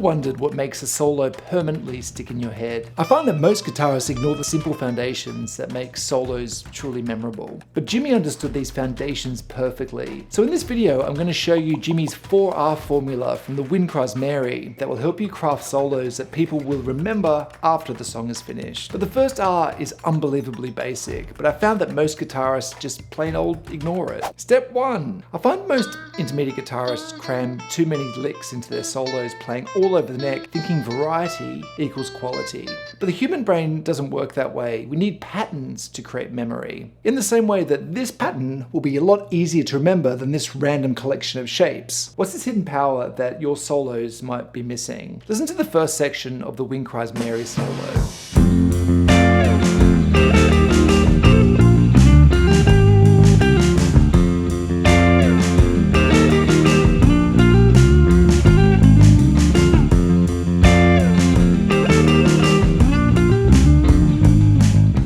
wondered what makes a solo permanently stick in your head? I find that most guitarists ignore the simple foundations that make solos truly memorable. But Jimi understood these foundations perfectly. So in this video, I'm going to show you Jimi's 4R formula from the Wind Cries Mary that will help you craft solos that people will remember after the song is finished. But the first R is unbelievably basic, but I found that most guitarists just plain old ignore it. Step 1. I find most intermediate guitarists cram too many licks into their solos, playing all over the neck, thinking variety equals quality. But the human brain doesn't work that way. We need patterns to create memory. In the same way that this pattern will be a lot easier to remember than this random collection of shapes. What's this hidden power that your solos might be missing? Listen to the first section of the Wind Cries Mary solo.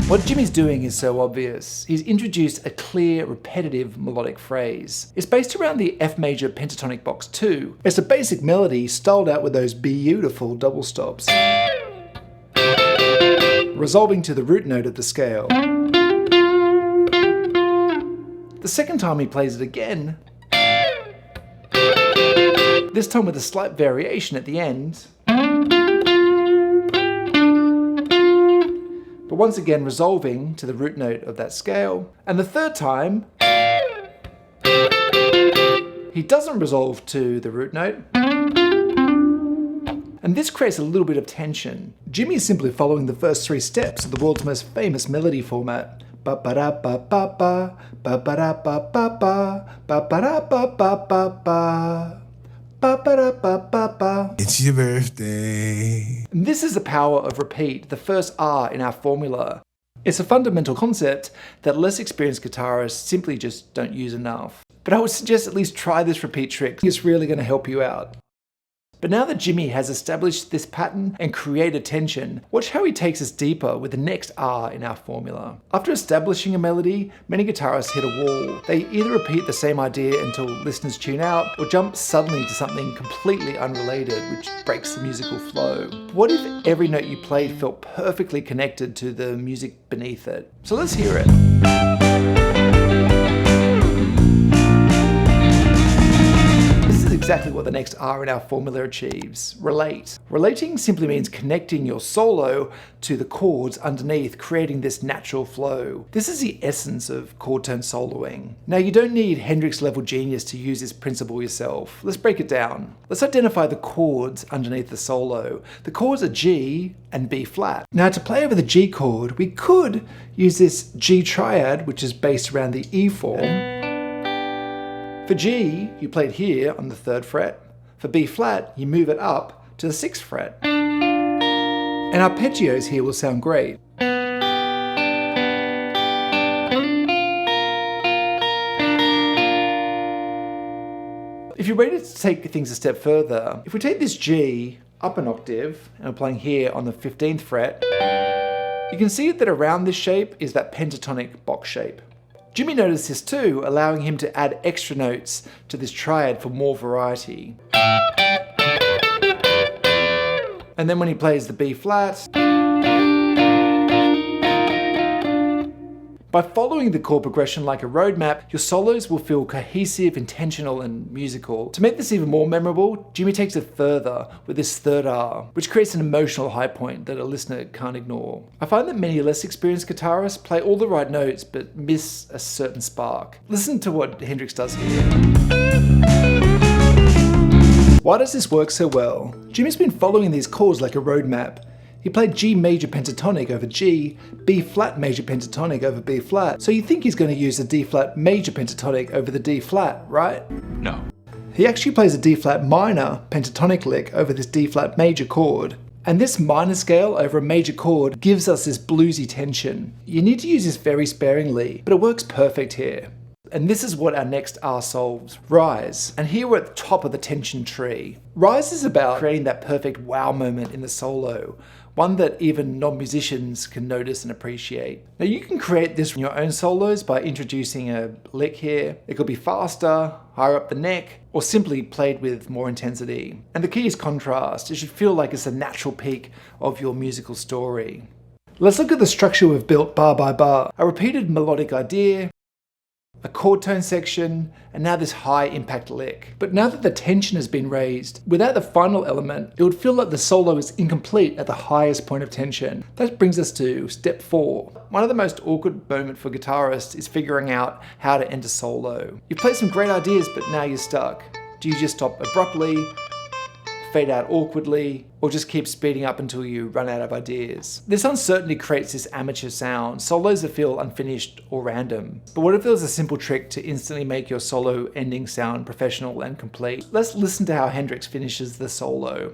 What Jimi's doing is so obvious. He's introduced a clear, repetitive melodic phrase. It's based around the F major pentatonic box 2. It's a basic melody styled out with those beautiful double stops, resolving to the root note of the scale. The second time he plays it again, this time with a slight variation at the end, but once again resolving to the root note of that scale. And the third time, he doesn't resolve to the root note. And this creates a little bit of tension. Jimi is simply following the first 3 steps of the world's most famous melody format. Ba-ba-da-ba-ba-ba, ba-ba-da-ba-ba-ba, ba-ba-da-ba-ba-ba-ba. It's your birthday. And this is the power of repeat, the first R in our formula. It's a fundamental concept that less experienced guitarists simply just don't use enough. But I would suggest at least try this repeat trick. It's really going to help you out. But now that Jimi has established this pattern and created tension, watch how he takes us deeper with the next R in our formula. After establishing a melody, many guitarists hit a wall. They either repeat the same idea until listeners tune out, or jump suddenly to something completely unrelated, which breaks the musical flow. What if every note you played felt perfectly connected to the music beneath it? So let's hear it. Exactly what the next R in our formula achieves. Relate. Relating simply means connecting your solo to the chords underneath, creating this natural flow. This is the essence of chord turn soloing. Now, you don't need Hendrix level genius to use this principle yourself. Let's break it down. Let's identify the chords underneath the solo. The chords are G and B flat. Now, to play over the G chord, we could use this G triad, which is based around the E form. For G, you play it here on the 3rd fret. For B flat, you move it up to the 6th fret. And arpeggios here will sound great. If you're ready to take things a step further, if we take this G up an octave, and we're playing here on the 15th fret, you can see that around this shape is that pentatonic box shape. Jimi noticed this too, allowing him to add extra notes to this triad for more variety. And then when he plays the B flat, by following the chord progression like a roadmap, your solos will feel cohesive, intentional, and musical. To make this even more memorable, Jimi takes it further with this 3rd R, which creates an emotional high point that a listener can't ignore. I find that many less experienced guitarists play all the right notes but miss a certain spark. Listen to what Hendrix does here. Why does this work so well? Jimi's been following these chords like a roadmap. He played G major pentatonic over G, B flat major pentatonic over B flat, so you think he's going to use the D flat major pentatonic over the D flat, right? No. He actually plays a D flat minor pentatonic lick over this D flat major chord. And this minor scale over a major chord gives us this bluesy tension. You need to use this very sparingly, but it works perfect here. And this is what our next R solves, Rise. And here we're at the top of the tension tree. Rise is about creating that perfect wow moment in the solo, one that even non-musicians can notice and appreciate. Now you can create this in your own solos by introducing a lick here. It could be faster, higher up the neck, or simply played with more intensity. And the key is contrast. It should feel like it's a natural peak of your musical story. Let's look at the structure we've built bar by bar. A repeated melodic idea, a chord tone section, and now this high impact lick. But now that the tension has been raised, without the final element, it would feel like the solo is incomplete at the highest point of tension. That brings us to step 4. One of the most awkward moments for guitarists is figuring out how to end a solo. You've played some great ideas, but now you're stuck. Do you just stop abruptly, fade out awkwardly, or just keep speeding up until you run out of ideas? This uncertainty creates this amateur sound, solos that feel unfinished or random. But what if there was a simple trick to instantly make your solo ending sound professional and complete? Let's listen to how Hendrix finishes the solo.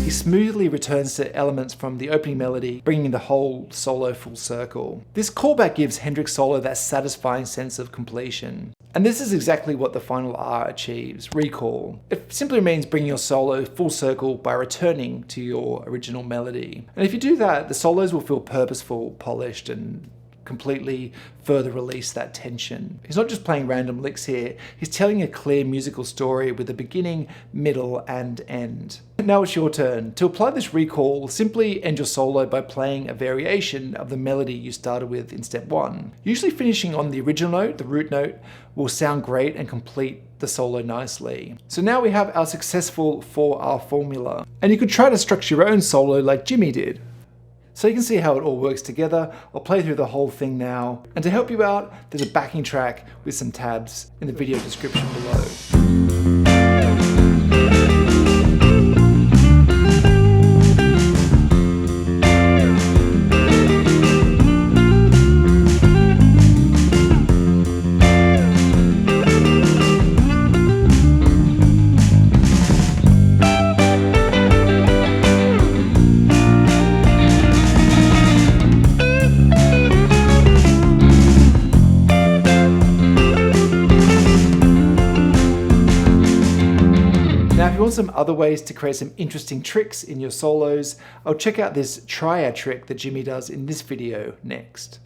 He smoothly returns to elements from the opening melody, bringing the whole solo full circle. This callback gives Hendrix solo that satisfying sense of completion. And this is exactly what the final R achieves, recall. It simply means bringing your solo full circle by returning to your original melody. And if you do that, the solos will feel purposeful, polished, and completely further release that tension. He's not just playing random licks here, he's telling a clear musical story with a beginning, middle, and end. Now it's your turn. To apply this recall, simply end your solo by playing a variation of the melody you started with in step 1. Usually finishing on the original note, the root note, will sound great and complete the solo nicely. So now we have our successful 4R formula. And you could try to structure your own solo like Jimi did. So you can see how it all works together. I'll play through the whole thing now. And to help you out, there's a backing track with some tabs in the video description below. Now, if you want some other ways to create some interesting tricks in your solos, I'll check out this triad trick that Jimi does in this video next.